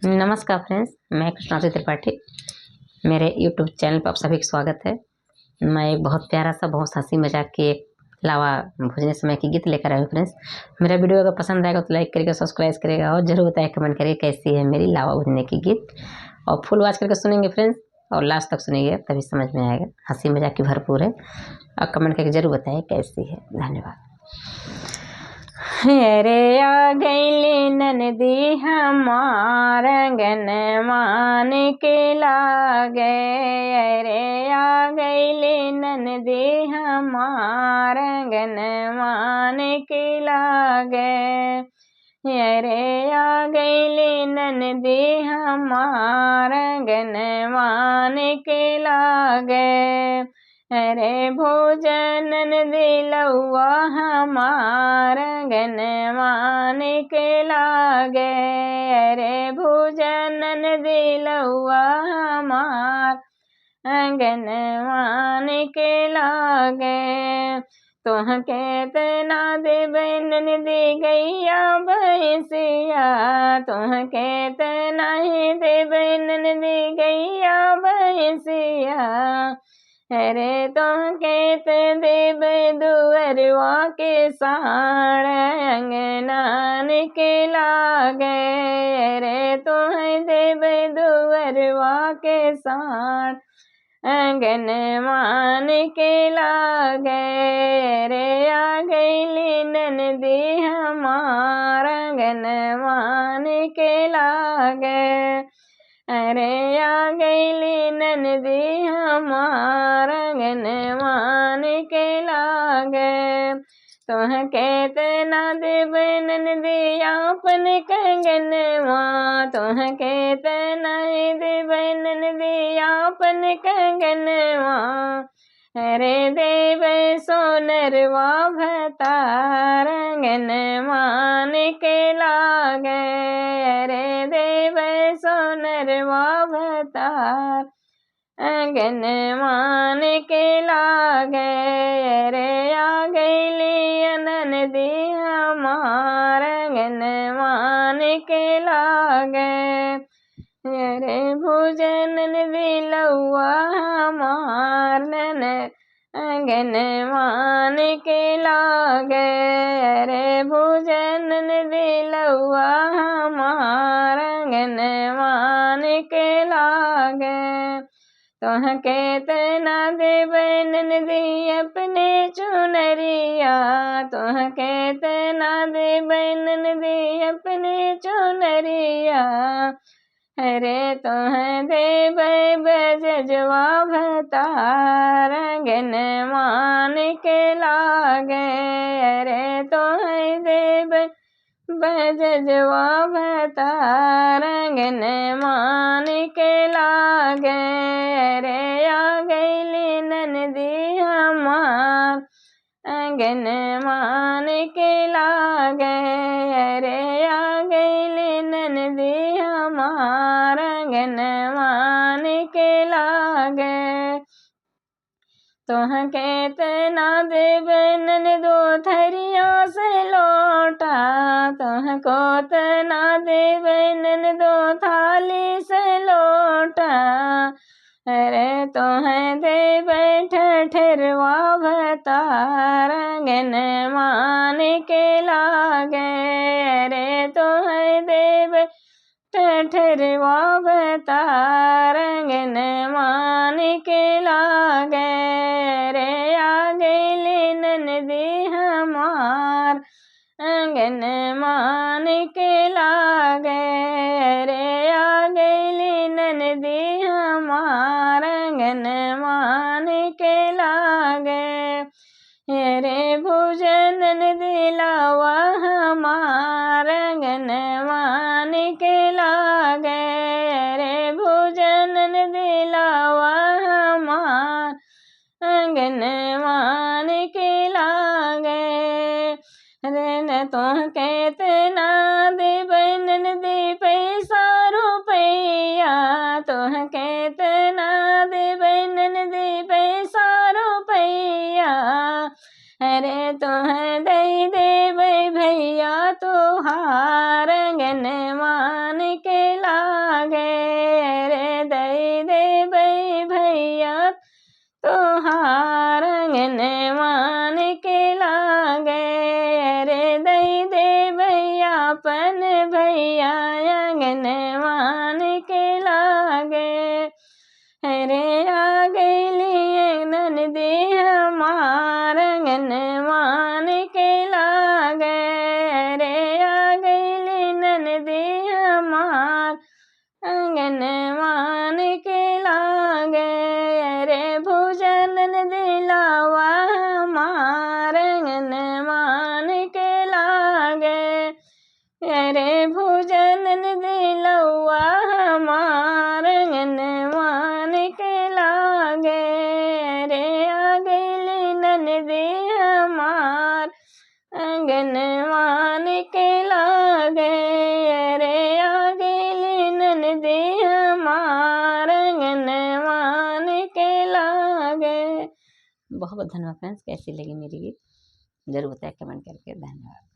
नमस्कार फ्रेंड्स, मैं कृष्णाजी त्रिपाठी। मेरे यूट्यूब चैनल पर आप सभी का स्वागत है। मैं एक बहुत प्यारा सा, बहुत हंसी मजाक की एक लावा भोजने समय की गीत लेकर आई हूँ फ्रेंड्स। मेरा वीडियो अगर पसंद आएगा तो लाइक करिएगा, सब्सक्राइब करिएगा और जरूर बताइए, कमेंट करिए कैसी है मेरी लावा भोजने की गीत। और फुल वॉच करके सुनेंगे फ्रेंड्स और लास्ट तक सुनिए, तभी समझ में आएगा। हंसी मजाक की भरपूर है और कमेंट करके जरूर बताइए कैसी है। धन्यवाद। अरे आ गईली ननदी हमार आंगन मान के लागे। अरे आ गईली ननदी हमार आंगन मान के लागे। अरे आ गईली ननदी हमार आंगन मान के लागे। अरे भोजन दिलौआ हमार आंगन मान के लागे। अरे भोजन दिलौआ हमार आंगन मान के लागे। तोहके तना देबै ननदी गैया भैंसिया। तोहके तना ही देबै ननदी गैया भैंसिया। अरे तोहके ते देबै दुअरवा के साड़ अंगनान के लागे। अरे तोहें देबै दुअरवा के साड़ आंगन मान के लागे। रे आ गईली ननदी हमार आंगन मान के लागे। अरे आ गईली ननदी हमार आंगन मान के लागे। तोहके तना देबै ननदी आपन कंगनवा। तोहके तना देबै ननदी आपन कंगनवा। अरे देबै सोनरवा भतार आंगन मान के लागे। अरे देबै सोनरवा भतार आंगन मान के लागे। रे आ गईली ननदी हमार आंगन मान के लागे। अरे भोजन दिलौआ हमार नन आंगन मान के लागे। अरे भोजन दिलौआ हमार आंगन मान के लागे। तोहके तना देबै ननदी अपने चुनरिया। तोहके तना देबै ननदी अपने चुनरिया। अरे तोहें देबै बजजवा भतार आंगन मान के लागे। अरे तोहें देबै बजजवा भतार आंगन मान के लागे। अरे आ गईली ननदी हमार आंगन मान के लागे। अरे आ गईली ननदी हमार आंगन मान के लागे। तोहके तना देबै ननदो थरिया से लोटा। तोहको तना देबै ननदो थाली से लोटा। अरे तोहें देबै ठठरवा भतार आंगन मान के लागे। अरे तोहें देबै ठठरवा भतार आंगन मान के लागे। रे आ गईली ननदी हमार आंगन मान के लागे। रे आ गईली ननदी हमार आंगन मान के लागे। रे भोजन दिलौआ हमार आंगन मान के लागे। रे भोजन दिलौआ हमार आंगन मान के लागे। रे न तोहके तना देबै ननदी लागे रे दई देबै भैया तोहार अंगनवान के लागे रे दई देबै अपन भैया अंगनवान के लागे रे आ गइली ननदी हमार अंगनवान के लागे रे आ गइली ननदी हमार अंगनवान के लागे रे भोजन दिलावा हमार अंगनवान के लागे रे भोजन दिलवा हमार अंगनवान के लागे रे आ गइली ननदी हमार अंगनवान के लागे रे आ गइली ननदी हमार अंगनवान के लागे। बहुत बहुत धन्यवाद फ्रेंड्स। कैसी लगी मेरी गीत जरूर बताएं कमेंट करके। धन्यवाद।